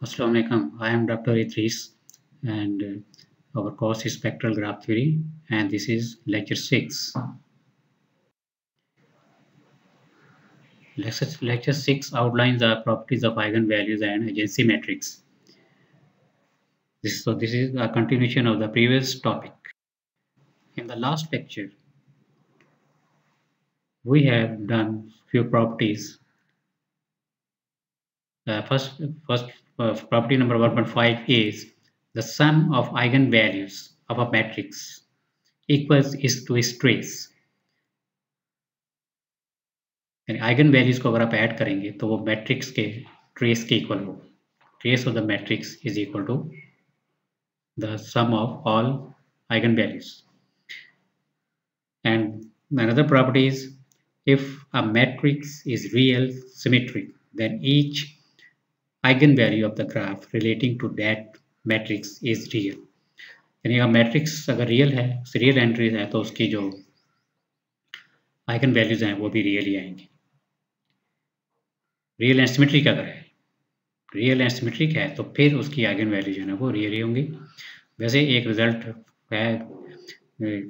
Assalamu alaikum. I am Dr. Idris and our course is Spectral Graph Theory and this is lecture 6. Lecture 6 outlines the properties of eigenvalues and agency matrix. This is a continuation of the previous topic. In the last lecture, we have done few properties. First property number 1.5 is the sum of eigenvalues of a matrix equals is to its trace. यानी eigen values को अगर आप add करेंगे तो वो matrix के trace के equal हो. Trace of the matrix is equal to the sum of all eigen values. And another property is if a matrix is real symmetric then each eigenvalue of the graph relating to that matrix is real. यानी अगर matrix अगर real है, real entries है तो उसकी जो eigen values हैं वो भी रियल ही आएंगे. रियल एंड सिमेट्रिक अगर है, रियल एंड सिमेट्रिक है तो फिर उसकी आइगन वैल्यू जो है ना वो रियल ही होंगी. वैसे एक रिजल्ट है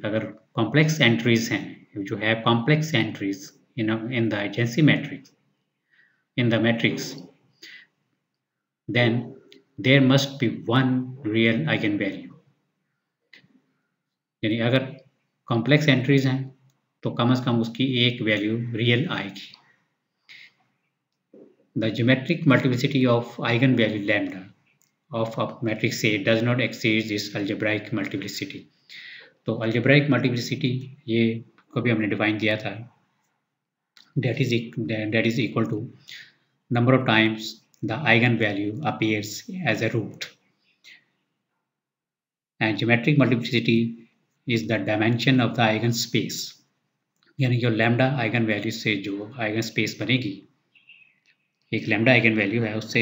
अगर कॉम्प्लेक्स एंट्रीज हैं जो है complex entries in the agency matrix in the matrix then there must be one real eigen value. यानी अगर कॉम्प्लेक्स एंट्रीज हैं तो कम से कम उसकी एक वैल्यू रियल आएगी. The geometric multiplicity of eigenvalue lambda of a matrix A does not exceed this algebraic multiplicity. तो algebraic multiplicity ये कभी हमने डिफाइन किया था, that is equal to number of times the eigenvalue appears as a root, and geometric multiplicity is the dimension of the eigenspace. यानी जो lambda eigenvalue से जो eigenspace बनेगी, एक लैम्डा आइगन वैल्यू है उससे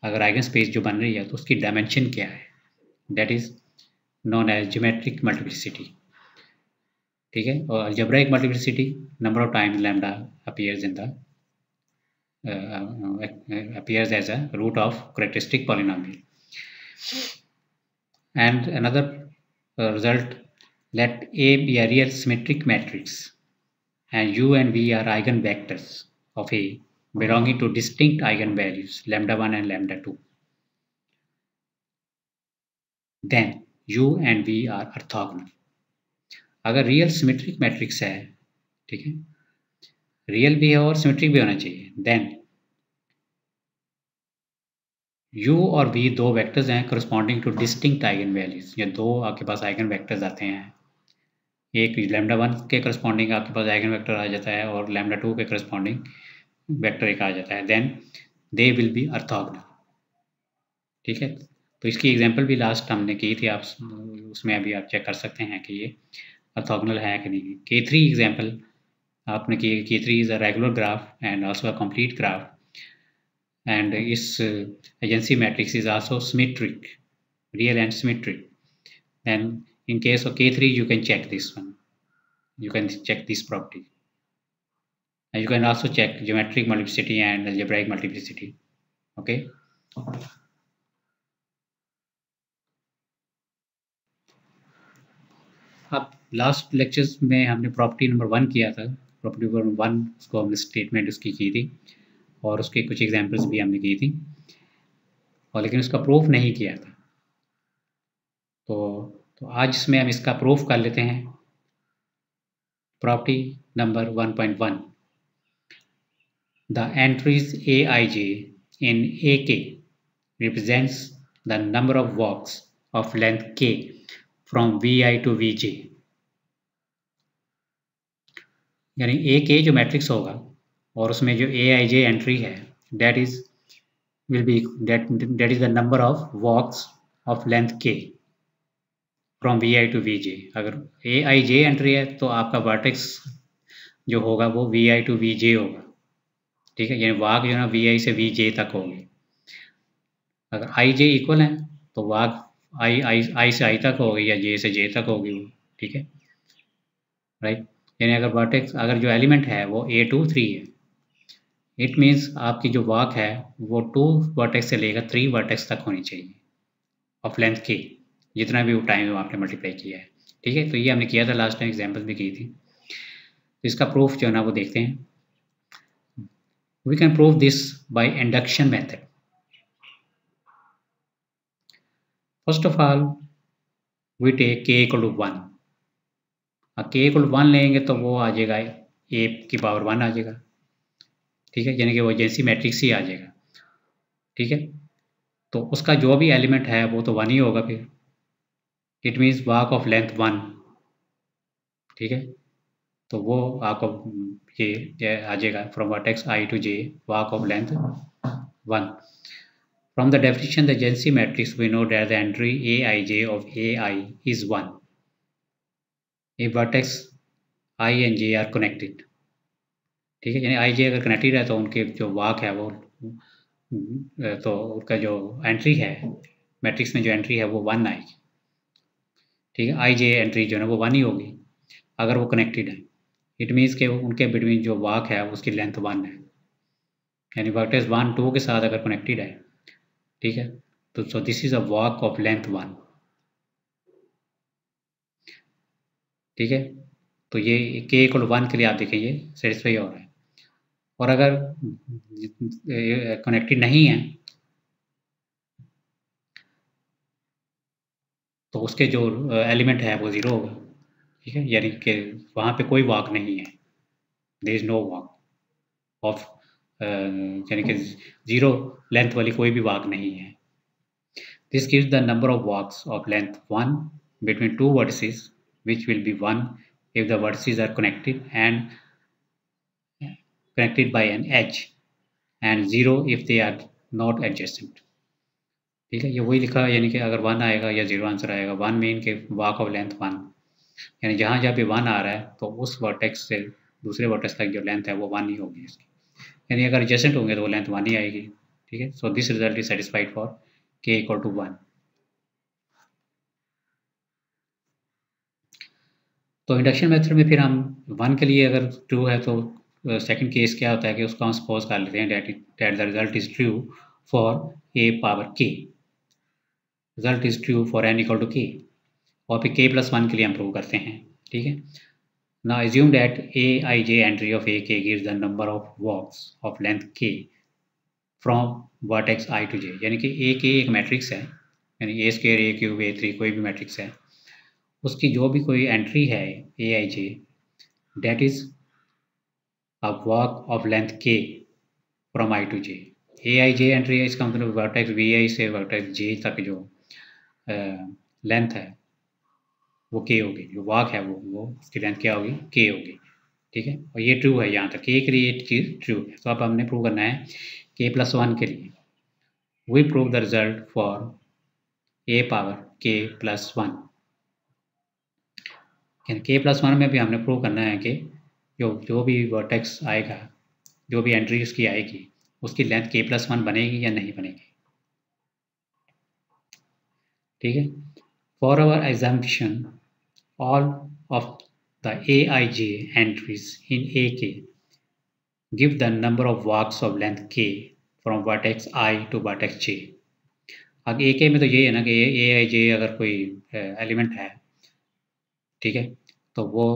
अगर आइगन स्पेस जो बन रही है तो उसकी डायमेंशन क्या है, that is known as geometric multiplicity. ठीक है. और algebraic multiplicity number of times lambda appears in the appears as a root of characteristic polynomial. And another result, let A be a real symmetric matrix and U and V are eigenvectors of A belonging to distinct eigenvalues lambda 1 and lambda 2. Then U and V are orthogonal. अगर real symmetric matrix है, ठीक है, real भी है और symmetric भी होना चाहिए, देन U और V दो वेक्टर्स हैं corresponding two distinct eigen values. या दो आपके पास आइगन वेक्टर्स आते हैं, एक लैम्डा 1 के करस्पॉन्डिंग आपके पास आइगन वेक्टर आ जाता है और लैम्डा 2 के करस्पॉन्डिंग वेक्टर एक आ जाता है, then they will be orthogonal. ठीक है. तो इसकी एग्जांपल भी लास्ट हमने की थी, आप उसमें अभी आप चेक कर सकते हैं कि ये ऑर्थोगोनल है कि नहीं. K3 एग्जांपल आपने की, K3 is a regular graph and also a complete graph and इस adjacency matrix is also symmetric, real and symmetric. Then in case of K3 you can check this one, you can check this property. And you can also check geometric multiplicity and algebraic multiplicity. Okay. अब last lectures में हमने property number 1 किया था. Property number 1 उसको हमने statement उसकी की थी और उसके कुछ एग्जांपल्स भी हमने की थी, और लेकिन उसका प्रूफ नहीं किया था. तो आज इसमें हम इसका प्रूफ कर लेते हैं. Property number 1.1, the entries Aij in AK represents the number of walks of length k from Vi to Vj. यानी AK जो मैट्रिक्स होगा और उसमें जो Aij एंट्री है that is the number of walks of length k from Vi to Vj. अगर Aij entry है तो आपका वर्टेक्स जो होगा वो Vi to Vj होगा. ठीक है. यानी वाक जो है ना Vi से Vj तक होगी. अगर Ij इक्वल है तो वाक I से I तक होगी या J से J तक होगी वो. ठीक है. राइट. यानी अगर वर्टेक्स अगर जो एलिमेंट है वो A2 3 है, इट मीन्स आपकी जो वॉक है वो 2 वर्टेक्स से लेकर 3 वर्टेक्स तक होनी चाहिए ऑफ लेंथ के, जितना भी वो टाइम आपने मल्टीप्लाई किया है। ठीक है, तो ये हमने किया था लास्ट टाइम, एग्जाम्पल भी की थी। तो इसका प्रूफ जो है ना वो देखते हैं। We can prove this by induction method. First of all we take k equal to 1। अब k इक्वल टू 1 लेंगे तो वो आ जाएगा a की पावर 1 आ जाएगा। ठीक है, यानी कि वो जेंसी मैट्रिक्स ही आ जाएगा। ठीक है, तो उसका जो भी एलिमेंट है वो तो 1 ही होगा फिर। It means walk of length 1। ठीक है, तो वो आपको ये आ जाएगा from vertex I to j walk of length 1। From the definition the Jensi matrix we know that the entry aij of ai is 1 if vertex I and j are connected। ठीक है, यानी आई जे अगर कनेक्टेड है तो उनके जो वाक है वो तो उसका जो एंट्री है मैट्रिक्स में जो एंट्री है वो 1 आएगी। ठीक है, आई जे एंट्री जो है वो 1 ही होगी अगर वो कनेक्टेड है। इट मीन्स के उनके बिटवीन जो वाक है उसकी लेंथ 1 है, यानी वर्टेक्स 1 2 के साथ अगर कनेक्टेड है। ठीक है, तो so this is a walk of length 1। ठीक है, तो ये k इक्वल 1 के लिए आप देखें ये सेटिस्फाई हो रहा है। और अगर कनेक्टेड नहीं है तो उसके जो एलिमेंट है वो 0 होगा। ठीक है, यानी कि वहाँ पे कोई वाक नहीं है, there is no walk of, यानी कि 0 लेंथ वाली कोई भी वाक नहीं है। This gives the number of wax of length 1 between 2 vertices which will be 1 if the vertices are connected and connected by an edge and 0 if they are not adjacent। ठीक है, ये वही लिखा है, यानी कि अगर 1 आएगा या 0 आंसर आएगा। 1 मीन के वाक ऑफ लेंथ 1, यानी जहाँ जहाँ भी 1 आ रहा है तो उस वर्टेक्स से दूसरे वर्टेक्स तक जो लेंथ है वो 1 ही होगी इसकी, यानी अगर एडजेसेंट होंगे तो वो लेंथ 1 ही आएगी। ठीक है, so this result is satisfied for k equal to 1। तो इंडक्शन मेथड में फिर हम 1 के लिए अगर ट्रू है तो सेकंड केस क्या होता है कि उसको हम सपोज कर लेते हैं that the result is true for a power k, result is true for n equal to k, और फिर k प्लस 1 के लिए हम प्रूव करते हैं। ठीक है, now assume that aij entry of ak gives the number of walks of length k from vertex I to j, यानी कि ak एक मैट्रिक्स है, यानी a square a cube a3 कोई भी मैट्रिक्स है, उसकी जो भी कोई एंट्री है aij that is a walk of length k from I to j। aij entry है, इसका मतलब वर्टेक्स vi से वर्टेक्स j तक जो लेंथ है वो k होगी, जो वॉक है वो उसकी लेंथ क्या होगी, k होगी। ठीक है, और ये ट्रू है, यहाँ तक k के लिए चीज़ ट्रू है। तो अब हमने प्रूव करना है k प्लस 1 के लिए। We prove the result for a power k plus 1। k plus 1 में भी हमने प्रूव करना है कि जो भी वर्टेक्स आएगा, जो भी एंट्री उसकी आएगी, उसकी लेंथ k प्लस 1 बनेगी या नहीं बनेगी। ठीक है, for our assumption all of the aij entries in ak give the number of walks of length k from vertex I to vertex j। अब ak में तो ये है ना कि aij अगर कोई एलिमेंट है, ठीक है, तो वो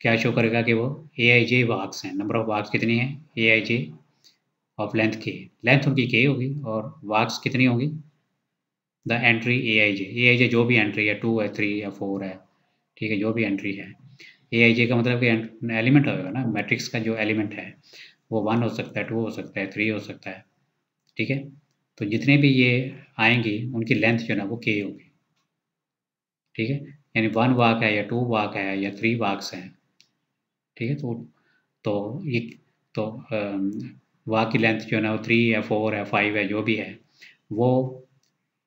क्या शो करेगा कि वो aij वाक्स हैं। नंबर ऑफ वाक्स कितनी है aij of length k, length उनकी k होगी और वाक्स कितनी होगी द एंट्री aij जो भी एंट्री है 2 है 3 है 4 है। ठीक है, जो भी एंट्री है aij का मतलब कि एलिमेंट होगा ना, मैट्रिक्स का जो एलिमेंट है वो 1 हो सकता है 2 हो सकता है 3 हो सकता है। ठीक है, तो जितने भी ये आएंगी उनकी लेंथ जो है ना वो k होगी। ठीक है, यानी 1 वाक है या 2 वाक है या 3 वाक्स हैं। ठीक है, तो ये तो वाक की लेंथ जो है ना वो 3 है 4 है 5 है, जो भी है वो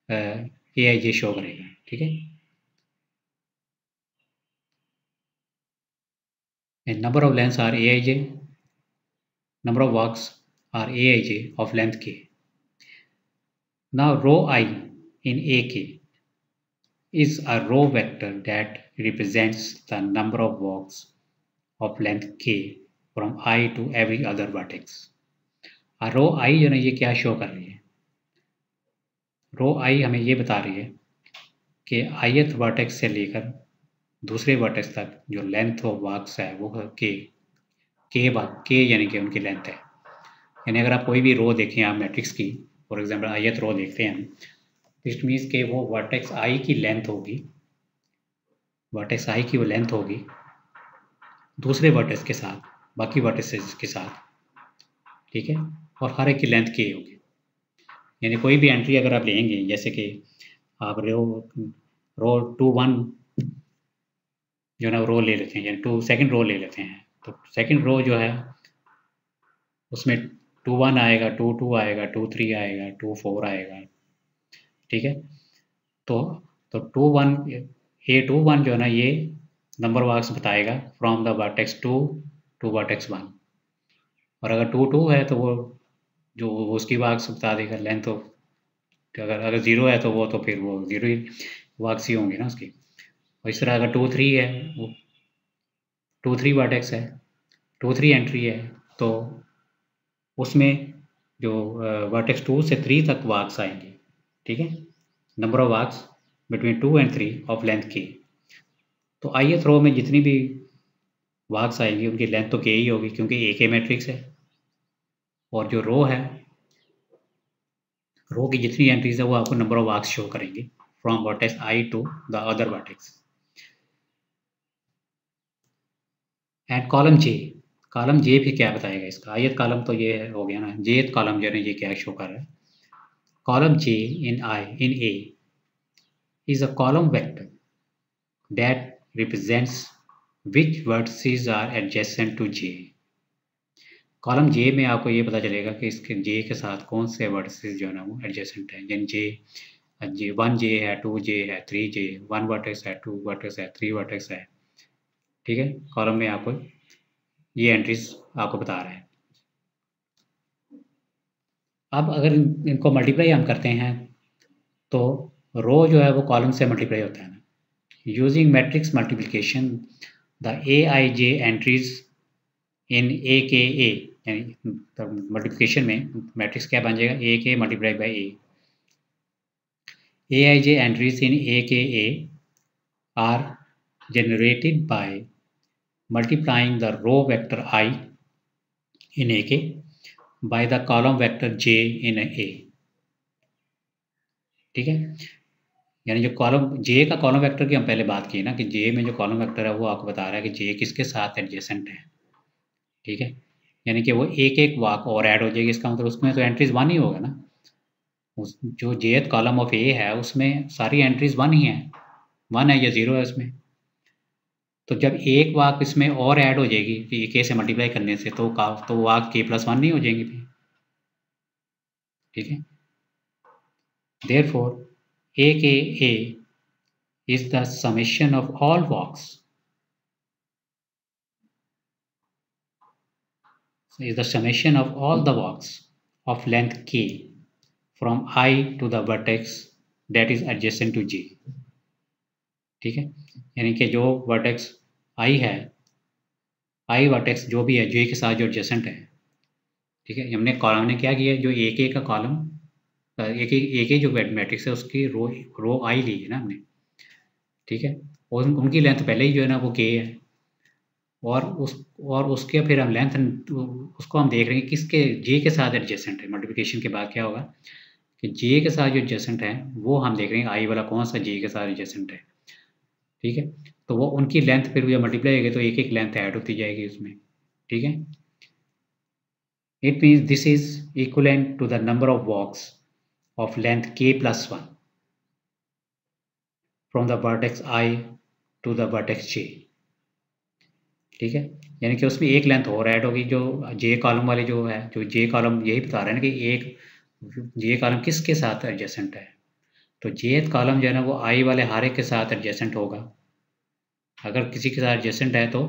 aij शो करेगा। ठीक है, and number of lengths are aij, number of walks are aij of length k। Now row I in ak is a row vector that represents the number of walks of length k from i to every other vertex. और row आई जो ना ये क्या show कर रही है, रो आई हमें ये बता रही है कि ith वर्टेक्स से लेकर दूसरे वर्टेक्स तक जो लेंथ ऑफ वाक्स है वो के यानी कि उनकी लेंथ है। यानी अगर आप कोई भी रो देखें आप मैट्रिक्स की, फॉर एग्जांपल ith रो देखते हैं, इट मीन्स के वो वर्टेक्स आई की लेंथ होगी, वर्टेक्स आई की वो लेंथ होगी दूसरे वर्टेक्स के साथ, बाकी वर्टेक्सेस के साथ, ठीक है, और हर एक की लेंथ के होगी। यानी कोई भी एंट्री अगर आप लेंगे, जैसे कि आप रो 2 1 जो ना रो ले लेते हैं, यानी सेकंड रो ले लेते हैं, तो सेकंड रो जो है उसमें 2 1 आएगा, 2 2 आएगा, 2 3 आएगा, 2 4 आएगा, ठीक है। तो 2 1 A21 जो है ना ये नंबर वाक्स बताएगा from the vertex 2 to vertex 1, और अगर 2 2 है तो वो जो उसकी वाक्स बता देगा लेंथ ऑफ, अगर 0 है तो वो तो फिर वो 0 ही वाक्स ही होंगे ना उसकी। और इस तरह अगर 2 3 है, वो 2 3 वर्टेक्स है, 2 3 एंट्री है, तो उसमें जो वर्टेक्स 2 से 3 तक वाक्स आएंगे, ठीक है, number of wax between 2 and 3 of length के। तो ith रो में जितनी भी वाक्स आएंगी उनकी लेंथ तो के ही होगी, क्योंकि ए के मैट्रिक्स है, और जो रो है, रो की जितनी एंट्रीज है वो आपको नंबर ऑफ वाक्स शो करेंगे from vertex I to the other vertex. And column J भी क्या बताएगा इसका, ith कॉलम तो ये हो गया ना, jth कॉलम जो है ये क्या शो कर रहा है, column j in A is a column vector that represents which vertices are adjacent to j। Column J में आपको ये पता चलेगा कि इसके जे के साथ कौन से वर्टिसेस जो है ना वो एडजेसेंट है, यानी जे 1 जे है, 2 जे है, 3 जे, 1 वर्टेक्स है, 2 वर्टेक्स है, 3 वर्टेक्स है, ठीक है। कॉलम में आपको ये एंट्रीज आपको बता रहा है। अब अगर इनको मल्टीप्लाई हम करते हैं तो रो जो है वो कॉलम से मल्टीप्लाई होता है ना, using matrix multiplication the Aij entries in A K A, यानी मल्टीप्लिकेशन में मैट्रिक्स क्या बन जाएगा, A K multiply by Aij entries in A K A are generated by multiplying the row vector I in AK by the column vector J in A, ठीक है। यानी जो column J का column vector की हम पहले बात की ना, कि J में जो कॉलम वेक्टर है वो आपको बता रहा है कि J किसके साथ एडजेसेंट है, ठीक है। यानी कि वो एक एक वाक और ऐड हो जाएगी, इसका मतलब उसमें तो एंट्रीज 1 ही होगा ना, उस जो jth कॉलम ऑफ A है उसमें सारी एंट्रीज 1 ही है, 1 है या 0 है उसमें। तो जब एक वाक इसमें और ऐड हो जाएगी कि के से मल्टीप्लाई करने से, तो वाक k+1 नहीं हो जाएंगी फिर, ठीक है। Therefore, AKA is the summation of all walks, is the summation of all the walks of length k from I to the vertex that is adjacent to J, ठीक है। यानी कि जो वर्टेक्स I है, I वर्टेक्स जो भी है J के साथ जो एडजेसेंट है, ठीक है। हमने क्या किया, जो AK का कॉलम एक जो मैट्रिक्स है उसकी रो आई ली है ना हमने, ठीक है, और उनकी लेंथ पहले ही जो है ना वो के है, और उसके फिर हम लेंथ उसको हम देख रहे हैं किसके जे के साथ एडजेसेंट है। मल्टीप्लिकेशन के बाद क्या होगा कि जे के साथ जो एडजेसेंट है वो हम देख रहे हैं आई वाला कौन सा जे के साथ एडजेसेंट है, ठीक है। तो वो उनकी लेंथ फिर जब मल्टीप्लाई होगी तो एक एक लेंथ ऐड होती जाएगी उसमें, ठीक है। It means this is equivalent to the number of walks of length k+1 from the vertex I to the vertex J, ठीक है। यानी कि उसमें एक लेंथ और ऐड होगी, जो J कॉलम वाले जो है, जो J कॉलम यही बता रहे हैं ना कि एक J कॉलम किसके साथ एडजेसेंट है, तो Jth कॉलम जो है ना वो I वाले हर एक के साथ एडजेसेंट होगा। अगर किसी के साथ एडजेसेंट है तो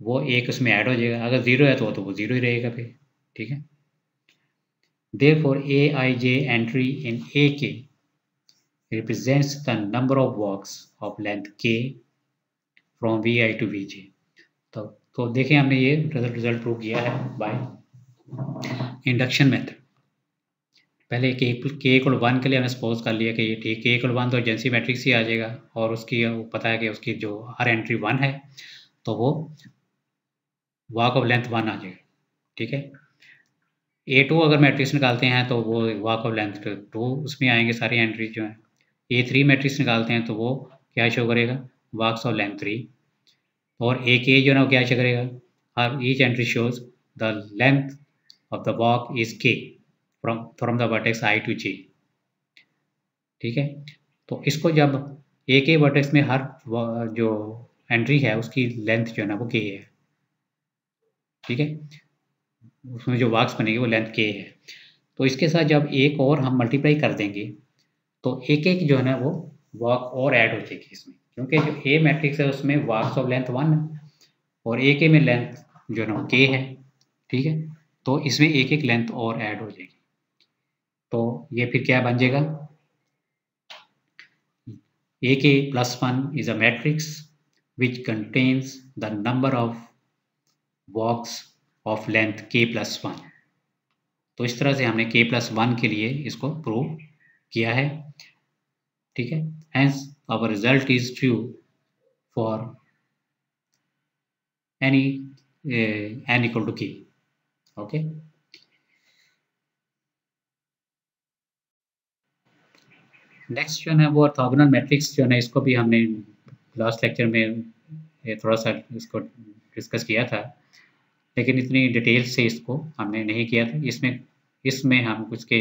वो एक उसमें ऐड हो जाएगा, अगर 0 है तो वो 0 ही रहेगा फिर, ठीक है। Therefore, Aij entry in AK represents the number of walks of length k from Vi to Vj। तो तो देखें हमने ये रिजल्ट प्रूव किया है बाय इंडक्शन मेथड। पहले के इक्वल 1 के लिए हमने सपोज कर लिया कि ये ठीक के इक्वल 1 तो एजेंसी मैट्रिक्स ही आ जाएगा, और उसकी पता है कि उसकी जो हर एंट्री 1 है तो वो वॉक ऑफ लेंथ 1 आ जाएगा। ठीक है, A2 अगर मैट्रिक्स निकालते हैं तो वो वॉक ऑफ लेंथ 2 उसमें आएंगे सारी एंट्री जो है। A3 मैट्रिक्स निकालते हैं तो वो क्या शो करेगा, वॉक्स ऑफ लेंथ 3। और AK जो है ना वो क्या शो करेगा, हर each entry shows the length of the walk is K from the vertex I to J। ठीक है, तो इसको जब AK वर्टेक्स में हर जो एंट्री है उसकी लेंथ जो है ना वो K है। ठीक है, उसमें जो वॉक्स बनेगी वो लेंथ K है। तो इसके साथ जब एक और हम मल्टीप्लाई कर देंगे तो एक एक जो है ना वो वॉक और ऐड हो जाएगी इसमें, क्योंकि जो A मैट्रिक्स है उसमें वॉक्स ऑफ लेंथ 1 है और AK में लेंथ जो है ना K है। ठीक है, तो इसमें एक एक लेंथ और ऐड हो जाएगी। तो ये फिर क्या बन जाएगा, AK plus 1 is a matrix which contains the number of walks of length K plus 1। तो इस तरह से हमने K plus 1 के लिए इसको प्रूव किया है। ठीक है, hence our result is true for any n equal to K। Okay, next जो है वो ऑर्थोगोनल मैट्रिक्स जो है ना इसको भी हमने लास्ट लेक्चर में थोड़ा सा इसको डिस्कस किया था, लेकिन इतनी डिटेल से इसको हमने नहीं किया था। इसमें इसमें हम कुछ के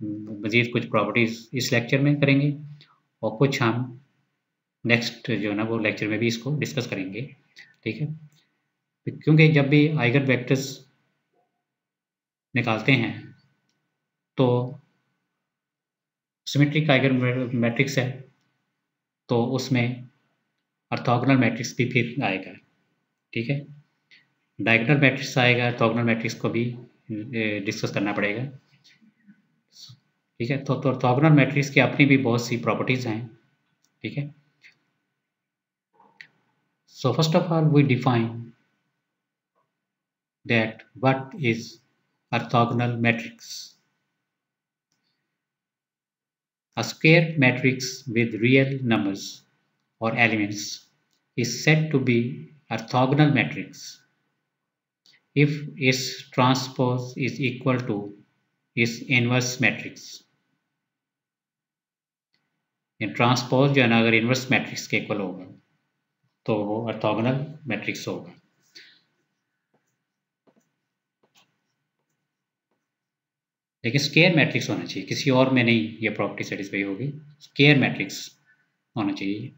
मज़ीद कुछ प्रॉपर्टीज़ इस लेक्चर में करेंगे और कुछ हम नेक्स्ट जो है ना वो लेक्चर में भी इसको डिस्कस करेंगे। ठीक है, क्योंकि जब भी आइगन वेक्टर्स निकालते हैं तो सिमेट्रिक आइगन मैट्रिक्स है तो उसमें ऑर्थोगोनल मैट्रिक्स भी फिर आएगा। ठीक है, डायगोनल मैट्रिक्स आएगा, ऑर्थोगोनल मैट्रिक्स को भी डिस्कस करना पड़ेगा। ठीक है, तो ऑर्थोगोनल मैट्रिक्स की अपनी भी बहुत सी प्रॉपर्टीज़ हैं। ठीक है, so first of all we define that what is orthogonal matrix. A square matrix with real numbers or elements is said to be orthogonal matrix if its transpose is equal to its inverse matrix। ये transpose जो है ना अगर inverse matrix के equal होगा तो वो orthogonal matrix होगा। लेकिन स्केयर मैट्रिक्स होना चाहिए, किसी और में नहीं ये प्रॉपर्टी सेटिस्फाई होगी, स्केयर मैट्रिक्स होना चाहिए।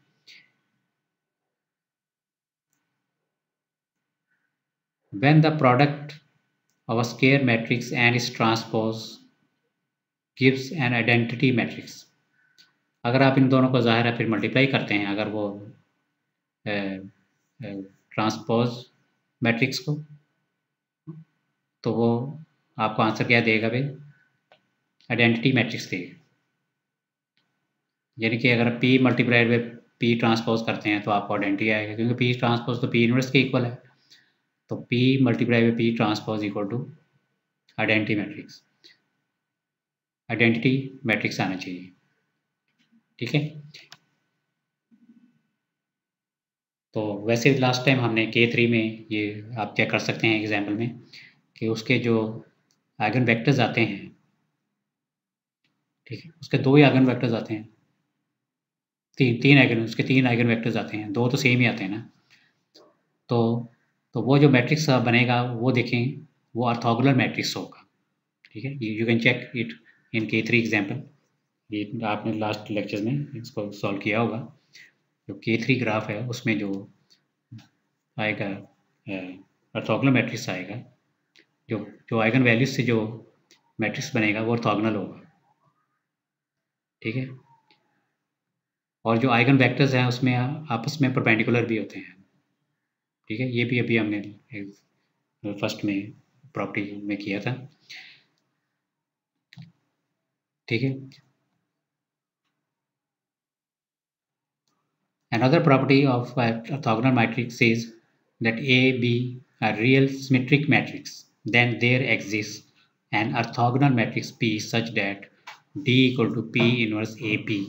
When the product of a square matrix and its transpose gives an identity matrix। अगर आप इन दोनों को ज़ाहिर है फिर मल्टीप्लाई करते हैं अगर वो ट्रांसपोज मैट्रिक्स को, तो वो आपको आंसर क्या देगा भाई, आइडेंटिटी मैट्रिक्स देगा। यानी कि अगर P multiplied by P transpose करते हैं तो आपको आइडेंटिटी आएगा, क्योंकि P ट्रांसपोज तो P इनवर्स के इक्वल है, तो P multiply by P transpose equal to identity matrix. Identity matrix आना चाहिए। ठीक है, तो वैसे लास्ट टाइम हमने K3 में ये आप चेक कर सकते हैं एग्जाम्पल में कि उसके जो आइगन वेक्टर्स आते हैं, ठीक है, उसके दो ही आइगन वेक्टर्स आते हैं, तीन आइगन, उसके तीन आइगन वेक्टर्स आते हैं, दो तो सेम ही आते हैं ना। तो वो जो मैट्रिक्स बनेगा वो देखें वो ऑर्थोगोनल मैट्रिक्स होगा। ठीक है, you can check it in K3 example. ये आपने लास्ट लेक्चर में इसको सॉल्व किया होगा। जो K3 ग्राफ है उसमें जो आएगा ऑर्थोगोनल मैट्रिक्स आएगा, जो जो आइगन वैल्यूज से जो मैट्रिक्स बनेगा वो ऑर्थोगोनल होगा। ठीक है, और जो आइगन वेक्टर्स हैं उसमें आपस में परपेंडिकुलर भी होते हैं। ठीक है, ये भी अभी हमने फर्स्ट में प्रॉपर्टी में किया था। ठीक है, another property of orthogonal matrix is that A be a real symmetric matrix, then there exists an orthogonal matrix P such that D equal to P inverse AP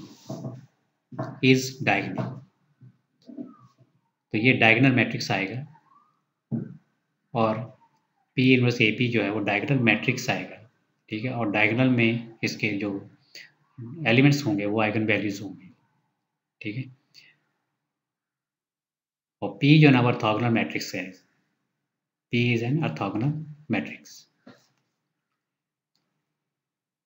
is diagonal. तो ये diagonal matrix आएगा और P inverse AP जो है वो diagonal matrix आएगा, ठीक है। और डायगोनल में इसके जो एलिमेंट्स होंगे वो आइगन वैल्यूज होंगे, ठीक है। और P जो है ना ऑर्थोगोनल मैट्रिक्स है, P is an orthogonal matrix.